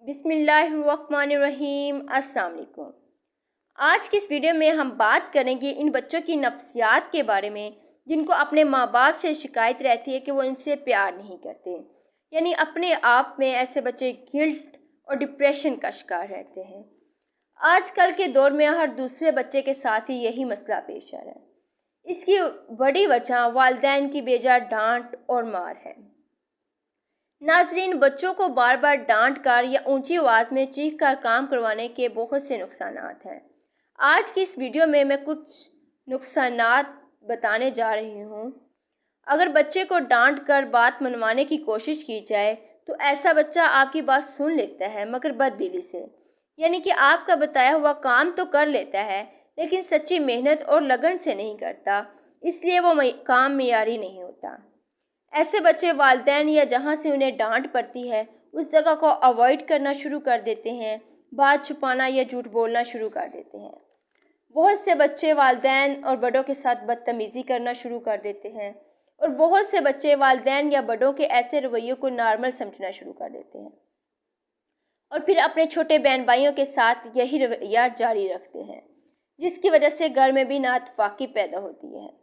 بسم اللہ الرحمن الرحیم۔ السلام علیکم۔ آج کی اس ویڈیو میں ہم بات کریں گے ان بچوں کی نفسیات کے بارے میں جن کو اپنے ماں باپ سے شکایت رہتی ہے کہ وہ ان سے پیار نہیں کرتے، یعنی اپنے آپ میں ایسے بچے گلٹ اور ڈپریشن کا شکار رہتے ہیں۔ آج کل کے دور میں ہر دوسرے بچے کے ساتھ ہی یہی مسئلہ پیش آ رہا ہے۔ اس کی بڑی وجہ والدین کی بے جا ڈانٹ اور مار ہے۔ ناظرین، بچوں کو بار بار ڈانٹ کر یا اونچی آواز میں چیخ کر کام کروانے کے بہت سے نقصانات ہیں۔ آج کی اس ویڈیو میں کچھ نقصانات بتانے جا رہی ہوں۔ اگر بچے کو ڈانٹ کر بات منوانے کی کوشش کی جائے تو ایسا بچہ آپ کی بات سن لیتا ہے، مگر بد دلی سے، یعنی کہ آپ کا بتایا ہوا کام تو کر لیتا ہے لیکن سچی محنت اور لگن سے نہیں کرتا، اس لیے وہ کام معیاری نہیں ہوتا۔ ایسے بچے والدین یا جہاں سے انہیں ڈانٹ پڑتی ہے اس جگہ کو اوائڈ کرنا شروع کر دیتے ہیں، بات چھپانا یا جھوٹ بولنا شروع کر دیتے ہیں۔ بہت سے بچے والدین اور بڑوں کے ساتھ بدتمیزی کرنا شروع کر دیتے ہیں، اور بہت سے بچے والدین یا بڑوں کے ایسے رویوں کو نارمل سمجھنا شروع کر دیتے ہیں اور پھر اپنے چھوٹے بہن بھائیوں کے ساتھ یہی رویہ جاری رکھتے ہیں، جس کی وجہ سے گھر میں بھی نااتفاقی پیدا ہوتی ہے۔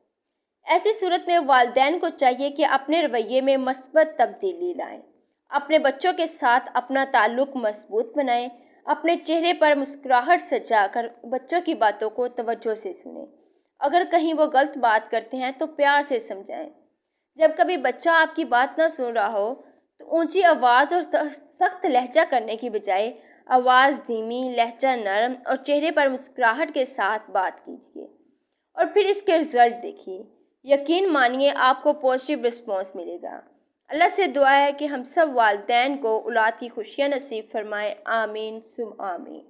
ایسی صورت میں والدین کو چاہیے کہ اپنے رویے میں مثبت تبدیلی لائیں، اپنے بچوں کے ساتھ اپنا تعلق مضبوط بنائیں، اپنے چہرے پر مسکراہٹ سجا کر بچوں کی باتوں کو توجہ سے سنیں۔ اگر کہیں وہ غلط بات کرتے ہیں تو پیار سے سمجھائیں۔ جب کبھی بچہ آپ کی بات نہ سن رہا ہو تو اونچی آواز اور سخت لہجہ کرنے کی بجائے آواز دھیمی، لہجہ نرم اور چہرے پر مسکراہٹ کے ساتھ بات کیجیے، اور پھر اس کے رزلٹ دیکھیے۔ یقین مانیے آپ کو پازیٹیو رسپانس ملے گا۔ اللہ سے دعا ہے کہ ہم سب والدین کو اولاد کی خوشیاں نصیب فرمائے۔ آمین ثم آمین۔